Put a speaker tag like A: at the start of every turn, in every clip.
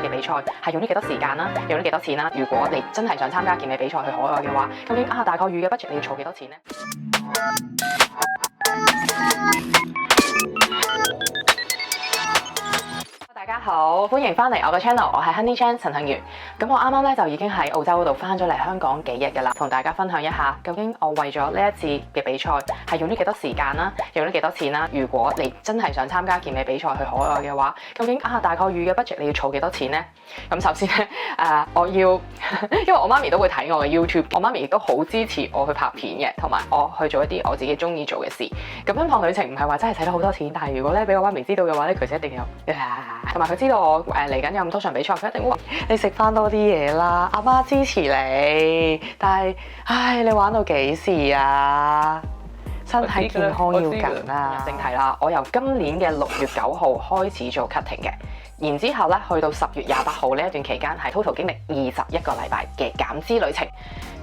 A: 嘅比賽係用咗幾多時間啦，用咗幾多錢啦？如果你真係想參加健美比賽去海外嘅話，究竟大概預嘅 budget 你要儲幾多錢呢？大家好，歡迎翻嚟我嘅 channel， 我係 Honey Chan 陳幸如。咁我啱啱咧就已經喺澳洲嗰度翻咗嚟香港幾日㗎啦，同大家分享一下究竟我為咗呢一次嘅比賽係用咗幾多時間啦，用咗幾多錢啦。如果你真係想參加健美比賽去海外嘅話，究竟大概預嘅 budget 你要儲幾多錢呢？咁首先咧我要因為我媽咪都會睇我嘅 YouTube， 我媽咪亦都好支持我去拍片嘅，同埋我去做一啲我自己中意做嘅事。咁奔放旅程唔係話真係使得好多錢，但係如果咧俾我媽咪知道嘅話咧，佢就一定有同埋佢知道我嚟緊有咁多場比賽，佢一定會話你食翻多啲嘢啦，阿媽支持你。但係你玩到幾時啊？身體健康要緊啦。正題啦，我由今年嘅6月9號開始做 cutting 嘅，然之後咧去到10月28號呢一段期間係 total 經歷21個禮拜嘅減脂旅程。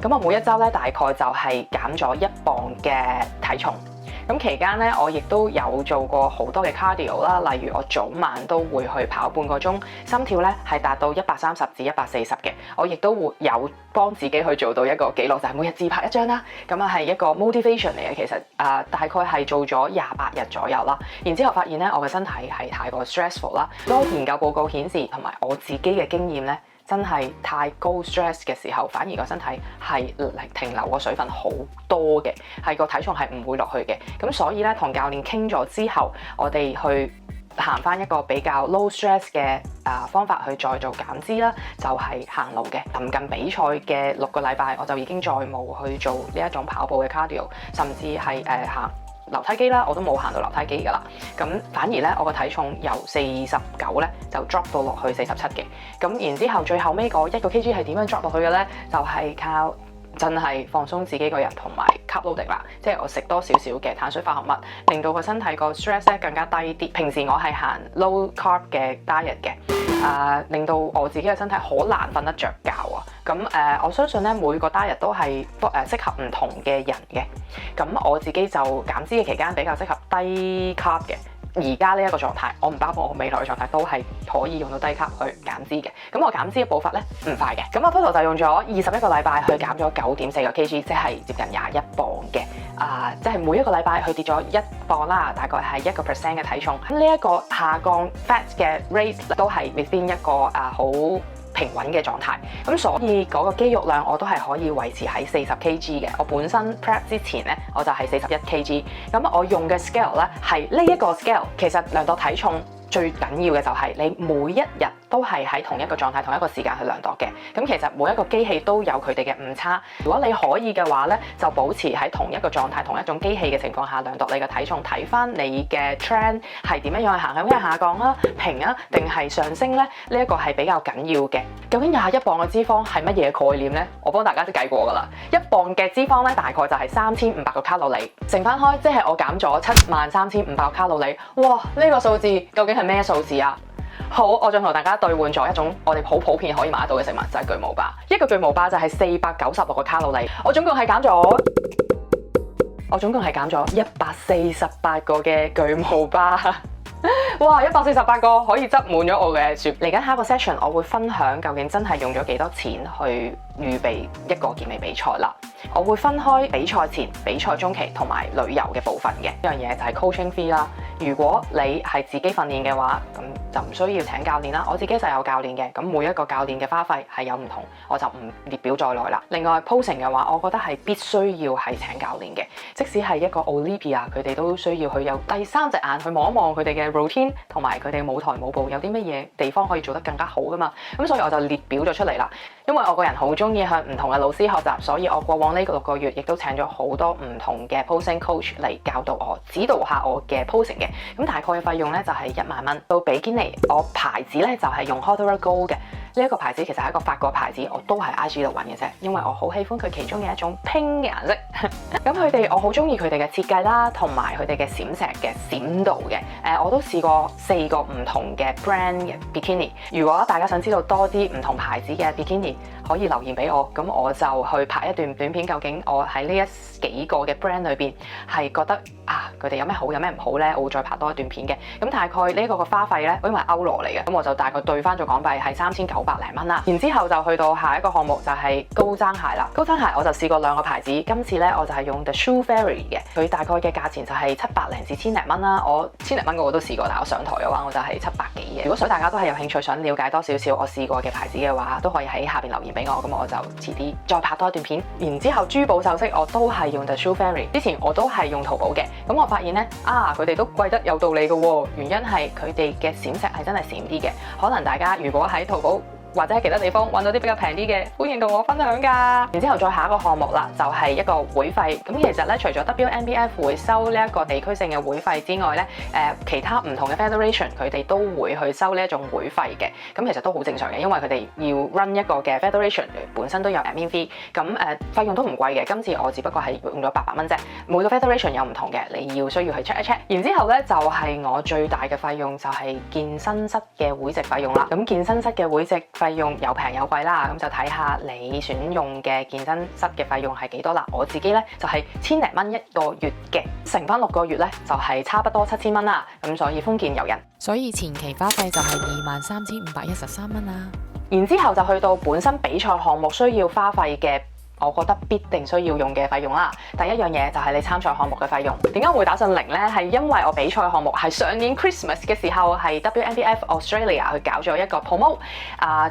A: 咁我每一周咧大概就係減咗1磅嘅體重。咁期間咧，我亦都有做過好多嘅 cardio 啦，例如我早晚都會去跑半個鐘，心跳咧係達到130至140嘅。我亦都會有幫自己去做到一個紀錄，就係每日自拍一張啦。咁係一個 motivation 嚟嘅，其實大概係做咗28日左右啦。然之後發現咧，我嘅身體係太過 stressful 啦。多研究報告顯示，同埋我自己嘅經驗咧，真係太高 stress 嘅時候，反而個身體係停留個水分好多嘅，係個體重係唔會落去嘅。咁所以咧，同教練傾咗之後，我哋去行翻一個比較 low stress 嘅方法去再做減脂啦，就係行路嘅。臨近比賽嘅6個禮拜，我就已經再冇去做呢一種跑步嘅 cardio， 甚至係行樓梯機啦，我都冇行到樓梯機噶啦。咁反而咧，我個體重由49咧就 drop 到落去47嘅。咁然之後最後尾嗰1個 kg 係點樣 drop 落去嘅咧？就係靠真係放鬆自己個人同埋 carb loading 啦，即係我食多少少嘅碳水化合物，令到個身體個 stress 咧更加低啲。平時我係行 low carb 嘅 diet 嘅，令到我自己嘅身體好難瞓得着覺啊。咁我相信咧每個 diet 都係適合唔同嘅人嘅。咁我自己就減脂嘅期間比較適合低 carb 嘅。而家呢一個狀態，我唔包括我未來嘅狀態都係可以用到低卡去減脂嘅。咁我減脂嘅步伐咧唔快嘅。咁我 total 就用咗21個禮拜去減咗9.4個 kg，即係接近21磅嘅。即係每一個禮拜去跌咗1磅啦，大概係1% 嘅體重。呢一個下降 fat 嘅 rate 都係 within 一個好平穩嘅狀態，咁所以嗰個肌肉量我都係可以維持喺40 kg 嘅。我本身 prep 之前咧，我就係41 kg。咁我用嘅 scale 咧係呢一個 scale，其實量度體重最緊要嘅就係你每一日都係喺同一個狀態、同一個時間去量度嘅。咁其實每一個機器都有佢哋嘅誤差。如果你可以嘅話咧，就保持喺同一個狀態、同一種機器嘅情況下量度你嘅體重，睇翻你嘅 trend 係點樣行，係下降啦、平啊，定係上升咧？呢一個係比較緊要嘅。究竟21磅嘅脂肪係乜嘢概念咧？我幫大家都計過噶啦，1磅嘅脂肪咧大概就係3500個卡路里，乘翻開即係我減咗73500個卡路里。哇！呢個數字究竟係咩數字啊？好，我再同大家兌換咗一種我哋好普遍可以買得到嘅食物，就係巨無霸。一個巨無霸就係496個卡路里，我總共係減咗148個嘅巨無霸。哇！148個可以執滿咗我嘅雪。嚟緊下一個 session， 我會分享究竟真係用咗幾多錢去預備一個健美比賽啦。我會分開比賽前、比賽中期同埋旅遊嘅部分嘅。一樣嘢就係 coaching fee 啦。如果你係自己訓練嘅話，咁就唔需要請教練啦。我自己就有教練嘅，咁每一個教練嘅花費係有唔同，我就唔列表在內啦。另外 posing 嘅話，我覺得係必須要係請教練嘅。即使係一個 Olympia， 佢哋都需要去有第3隻眼去望一望佢哋嘅 routine 同埋佢哋嘅舞台舞步有啲乜嘢地方可以做得更加好噶嘛。咁所以我就列表咗出嚟啦。因為我個人好中意向唔同嘅老師學習，所以我過往呢6個月亦都請咗好多唔同嘅 posing coach 嚟教導我、指導下我嘅 posing 嘅。咁大概嘅費用咧就係1萬蚊。到比堅尼，我牌子咧就係用 Hydra Gold 嘅。呢一個牌子其實係一個法國牌子，我都係 IG 度揾嘅啫，因為我好喜歡佢其中嘅一種 pink 嘅顏色。咁佢哋我好中意佢哋嘅設計啦，同埋佢哋嘅閃石嘅閃度嘅。我都試過4個唔同嘅 brand 嘅 bikini。如果大家想知道多啲唔同牌子嘅 bikini，可以留言俾我，咁我就去拍一段短片。究竟我喺呢幾個嘅 brand 裏邊係覺得佢哋有咩好有咩唔好呢？我會再拍多一段片嘅。咁大概呢個嘅花費呢，因為歐羅嚟嘅，咁我就大概兌翻咗港幣係3900零蚊啦。然之後就去到下一個項目就係高踭鞋啦。高踭鞋我就試過2個牌子，今次呢，我就係用 The Shoe Fairy 嘅，佢大概嘅價錢就係700零至1000零蚊啦。我1000零蚊我都試過，但我上台嘅話我就係700幾嘅。如果所以大家都係有興趣想了解多少少我試過嘅牌子嘅話，都可以喺下邊留言俾我，咁我就遲啲再拍多一段片。然之後珠寶首飾我都係用 The Shoe Fairy， 之前我都係用淘寶嘅，咁我發現呢，佢哋都貴得有道理嘅喎，原因係佢哋嘅閃石係真係閃啲嘅。可能大家如果喺淘寶或者喺其他地方揾到啲比較平啲嘅，歡迎同我分享㗎。然之後再下一個項目啦，就係一個會費。咁其實咧，除咗 WNBF 會收呢一個地區性嘅會費之外咧，其他唔同嘅 federation 佢哋都會去收呢一種會費嘅。咁其實都好正常嘅，因為佢哋要 run 一個嘅 federation 本身都有 admin fee。咁費用都唔貴嘅。今次我只不過係用咗800蚊啫。每個 federation 有唔同嘅，你要需要去 check 一 check。然之後咧就係我最大嘅費用就係健身室嘅會籍費用啦。咁健身室嘅會籍費用有平有貴啦，咁就睇下你選用嘅健身室嘅費用係幾多啦。我自己咧就係1000零蚊一個月嘅，乘翻6個月咧就係差不多7000蚊啦。咁所以豐儉由人，
B: 所以前期花費就係23,513蚊啦。
A: 然之後就去到本身比賽項目需要花費嘅，我覺得必定需要用嘅費用啦。第一樣嘢就係你參賽項目嘅費用。點解會打上0呢？係因為我比賽項目係上年 Christmas 嘅時候係 WNBF Australia 去搞咗一個 promote，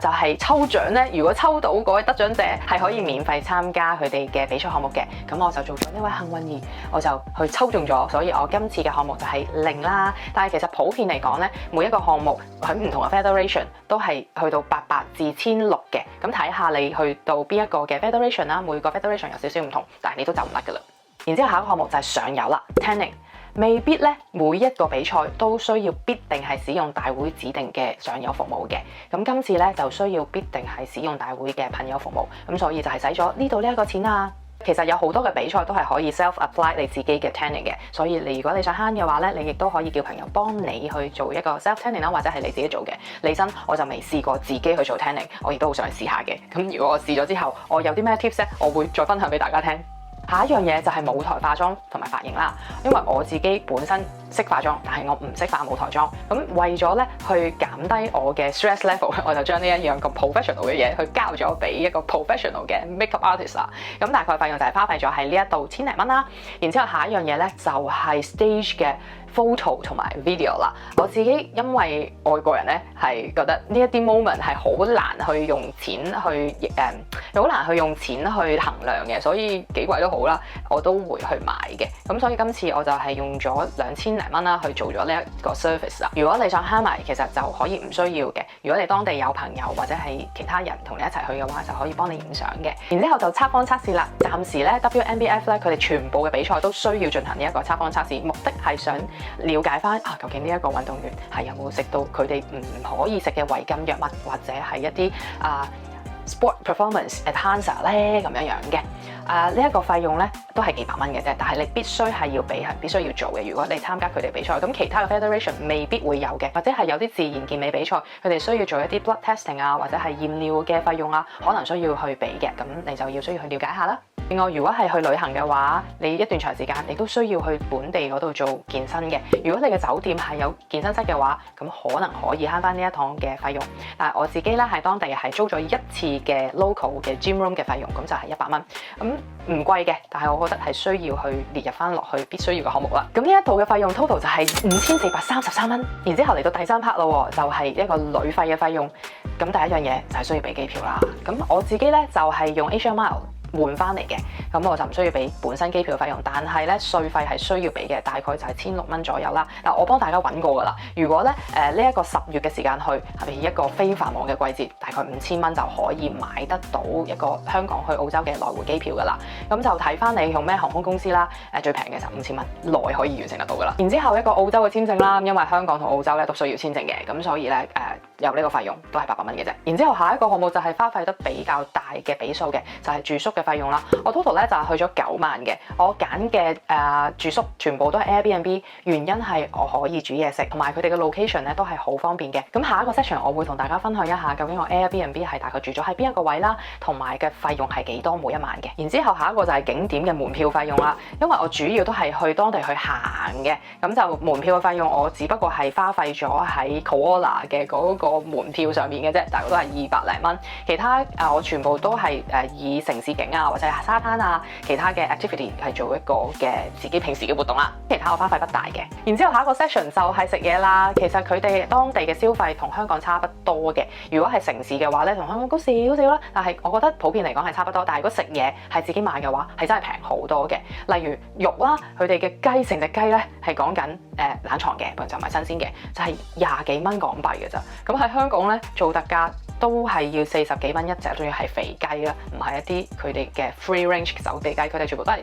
A: 就係抽獎呢。如果抽到嗰位得獎者係可以免費參加佢哋嘅比賽項目嘅，咁我就做咗呢位幸運兒，我就去抽中咗，所以我今次嘅項目就係0啦。但係其實普遍嚟講呢，每一個項目喺唔同嘅 federation 都係去到800至1600嘅，咁睇下你去到邊一個嘅 federation 啦。每個 federation 有少少唔同，但係你都走唔甩噶啦。然之後下一個項目就係上游啦 ，tanning， 未必咧每一個比賽都需要必定係使用大會指定嘅上游服務嘅。咁今次咧就需要必定係使用大會嘅噴油服務，咁所以就係使咗呢度呢一個錢啦。其實有好多嘅比賽都係可以 self apply 你自己嘅 tanning 嘅，所以如果你想慳嘅話咧，你亦都可以叫朋友幫你去做一個 self tanning 啦，或者係你自己做嘅。李生我就未試過自己去做 tanning， 我亦都好想試下嘅。咁如果我試咗之後，我有啲咩 tips 咧，我會再分享俾大家聽。下一樣嘢就係舞台化妝同埋髮型啦，因為我自己本身識化妝，但係我唔識化舞台妝。咁為咗咧去減低我嘅 stress level，我就將呢一樣咁 professional 嘅嘢去交咗俾一個 professional 嘅 makeup artist 啦。咁大概費用就係花費咗喺呢一度1000零蚊啦。然之後下一樣嘢咧就係 stage 嘅 photo 同埋 video 啦。我自己因為外國人咧係覺得呢一啲 moment 係好難去用錢去好難去用錢去衡量嘅，所以幾貴都好啦，我都會去買嘅。咁所以今次我就係用咗2000零蚊啦去做咗呢一個 service 啦。如果你想慳埋，其實就可以唔需要嘅。如果你當地有朋友或者係其他人同你一齊去嘅話，就可以幫你影相嘅。然之後就測謊測試啦。暫時咧 WNBF 咧佢哋全部嘅比賽都需要進行呢一個測謊測試，目的係想了解翻究竟呢一個運動員係有冇食到佢哋唔可以食嘅違禁藥物，或者係一啲sport performance enhancer 咧咁樣嘅。呢一個費用咧都係幾百蚊嘅啫，但係你必須係要俾，係必須要做嘅。如果你參加佢哋比賽，咁其他嘅 federation 未必會有嘅，或者係有啲自然健美比賽，佢哋需要做一啲 blood testing 啊，或者係驗尿嘅費用啊，可能需要去俾嘅，咁你就要需要去了解下啦。另外，如果係去旅行嘅話，你一段長時間你都需要去本地嗰度做健身嘅。如果你嘅酒店係有健身室嘅話，咁可能可以慳翻呢一趟嘅費用。但係我自己咧喺當地係租咗1次嘅 local 嘅 gym room 嘅費用，咁就係100蚊。咁唔貴嘅，但係我覺得係需要去列入翻落去必須要嘅項目啦。咁呢一度嘅費用 total 就係5433蚊。然之後嚟到第3 part 咯，就係一個旅費嘅費用。咁第一樣嘢就係需要俾機票啦。咁我自己咧就係用 Asia Mile換翻嚟嘅，咁我就唔需要俾本身機票費用，但係咧稅費係需要俾嘅，大概就係1600蚊左右啦。嗱，我幫大家揾過噶啦，如果咧呢一個10月嘅時間去，係咪一個非繁忙嘅季節，大概5000蚊就可以買得到一個香港去澳洲嘅來回機票噶啦。咁就睇翻你用咩航空公司啦，最平嘅就5000蚊內可以完成得到噶啦。然之後一個澳洲嘅簽證啦，因為香港同澳洲咧都需要簽證嘅，咁所以咧有呢個費用都係800蚊嘅啫。然之後下一個項目就係花費得比較大嘅比數嘅，就係住宿嘅費用啦。我 total 咧咧就係去咗9萬嘅。我揀嘅住宿全部都係 Airbnb， 原因係我可以煮嘢食，同埋佢哋嘅 location 咧都係好方便嘅。咁下一個 section 我會同大家分享一下究竟我 Airbnb 係大概住咗喺邊一個位啦，同埋嘅費用係幾多每一晚嘅。然之後下一個就係景點嘅門票費用啦，因為我主要都係去當地去行嘅，咁就門票嘅費用我只不過係花費咗喺 Koala 嘅嗰個門票上面嘅啫，大概都係200零蚊。其他我全部都係以城市景啊或者沙灘啊其他嘅 activity 係做一個嘅自己平時嘅活動啦。其他我花費不大嘅。然之後下一個 section 就係食嘢啦。其實佢哋當地嘅消費同香港差不多嘅。如果係城市嘅話咧，同香港高少少啦。但係我覺得普遍嚟講係差不多。但係如果食嘢係自己買嘅話，係真係平好多嘅。例如肉啦，佢哋嘅雞成隻雞咧係講緊冷藏嘅，就唔係新鮮嘅，就係20幾蚊港幣嘅咋。咁喺香港咧做特價都係要40幾蚊一隻，仲要係肥雞啦，唔係一啲佢哋嘅 free range 手臂雞，佢哋全部都係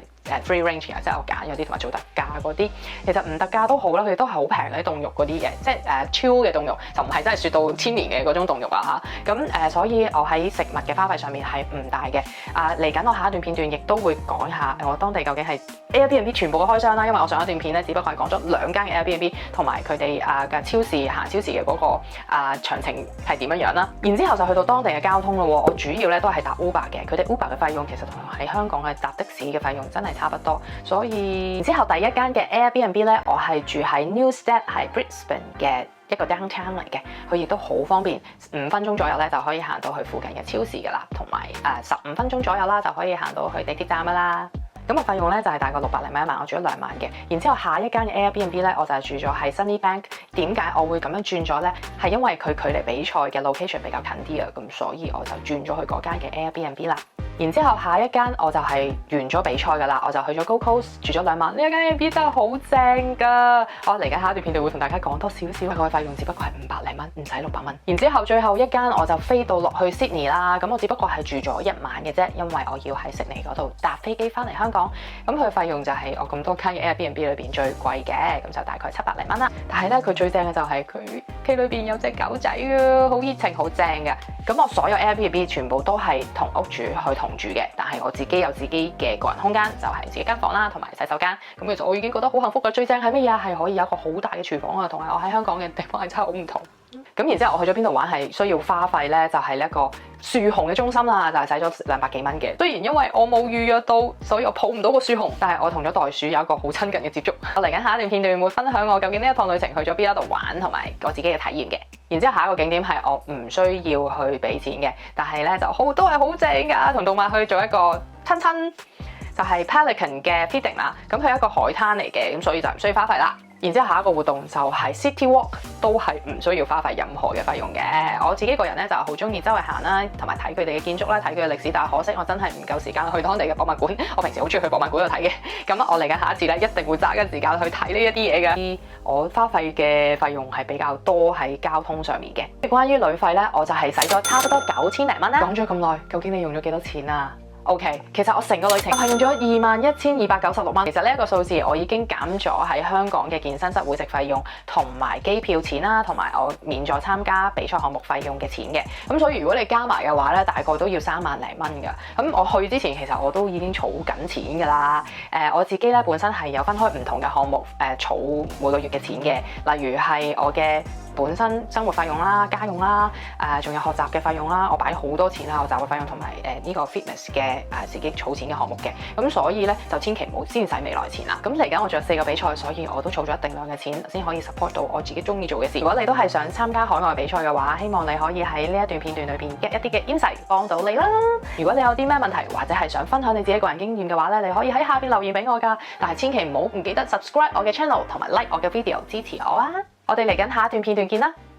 A: free range 嘅，即係我揀嗰啲同埋做特價嗰啲，其實唔特價都好啦，佢哋都係好平嘅啲凍肉嗰啲嘅，即係超嘅凍肉，就唔係真係雪到千年嘅嗰種凍肉啊嚇。咁所以我喺食物嘅花費上面係唔大嘅。嚟緊我下一段片段亦都會講下我當地究竟係 Airbnb 全部嘅開箱啦，因為我上一段片咧只不過係講咗2間嘅 Airbnb 同埋佢哋嘅超市行超市嘅嗰個詳情係點樣啦。然之後就去到當地嘅交通咯，我主要咧都係搭 Uber 嘅，佢哋 Uber 嘅費用其實同喺香港嘅搭的士嘅費用真係差不多，所以然之後第一間嘅 Airbnb 咧，我係住喺 Newstead 係 Brisbane 嘅一個 downtown 嚟嘅，佢亦都好方便，5分鐘左右咧就可以行到去附近嘅超市噶啦，同埋15分鐘左右啦就可以行到去地鐵站噶啦。咁個費用咧就係大概600零蚊一晚，我住咗2晚嘅。然之後下一間嘅 Airbnb 咧，我就係住咗喺 Sunnybank。點解我會咁樣轉咗咧？係因為佢距離比賽嘅 location 比較近啲啊，咁所以我就轉咗去嗰間嘅 Airbnb 啦。然之後下一間我就係完咗比賽噶啦，我就去咗 Gold Coast 住咗2晚。呢一間 Airbnb 真係好正噶，我嚟緊下一段片段會同大家講多少少。佢嘅費用只不過係500零蚊，唔使600蚊。然之後最後一間我就飛到落去 Sydney 啦，咁我只不過係住咗1晚嘅啫，因為我要喺悉尼嗰度搭飛機翻嚟香港。咁佢嘅費用就係我咁多間嘅 Airbnb 裏邊最貴嘅，咁就大概700零蚊啦。但係咧佢最正嘅就係佢裏邊有隻狗仔啊，好熱情，好正嘅。咁我所有 Airbnb 全部都係同屋主去同住嘅，但係我自己有自己嘅個人空間，就係自己間房啦，同埋洗手間。咁其實我已經覺得好幸福噶。最正係乜嘢？係可以有一個好大嘅廚房啊，同埋我喺香港嘅地方係真係好唔同。咁然之後我去咗邊度玩係需要花費咧，就係一個樹熊嘅中心啦，就係使咗200幾蚊嘅。雖然因為我冇預約到，所以我抱唔到個樹熊，但係我同咗袋鼠有一個好親近嘅接觸。我嚟緊下一段片段會分享我究竟呢一趟旅程去咗邊一度玩，同埋我自己嘅體驗嘅。然之後下一個景點係我唔需要去俾錢嘅，但係咧就都係好正㗎，同動物去做一個親，就係 Pelican 嘅 feeding 啦。咁佢係一個海灘嚟嘅，咁所以就唔需要花費啦。然之後下一個活動就係 City Walk，都係唔需要花費任何嘅費用嘅。我自己個人咧就好中意周圍行啦，同埋睇佢哋嘅建築啦，睇佢嘅歷史。但係可惜我真係唔夠時間去當地嘅博物館。我平時好中意去博物館度睇嘅。咁我嚟緊下一次咧，一定會揸緊時間去睇呢一啲嘢嘅。我花費嘅費用係比較多喺交通上面嘅。關於旅費咧，我就係使咗差不多9000零蚊啦。講咗咁耐，究竟你用咗幾多錢啊？OK， 其實我成個旅程係用咗21,296蚊。其實呢一個數字我已經減咗喺香港嘅健身室會籍費用同埋機票錢啦，同埋我免咗參加比賽項目費用嘅錢嘅。咁所以如果你加埋嘅話咧，大概都要3萬零蚊㗎。咁我去之前其實我都已經儲緊錢㗎啦。我自己咧本身係有分開唔同嘅項目儲每個月嘅錢嘅，例如係我嘅本身生活費用啦、家用啦，仲有學習嘅費用啦，我擺好多錢啦，學習嘅費用同埋呢個 fitness 嘅自己儲錢嘅項目嘅，咁所以咧就千祈唔好先使未來錢啦。咁嚟緊我仲有4個比賽，所以我都儲咗一定量嘅錢先可以 support 到我自己中意做嘅事。如果你都係想參加海外比賽嘅話，希望你可以喺呢一段片段裏邊 get 一啲嘅 insight 幫到你啦。如果你有啲咩問題或者係想分享你自己個人經驗嘅話咧，你可以喺下邊留言俾我㗎。但係千祈唔記得 subscribe 我嘅 channel 同埋 like 我嘅 video 支持我啊！我哋嚟緊下一段片段見啦〜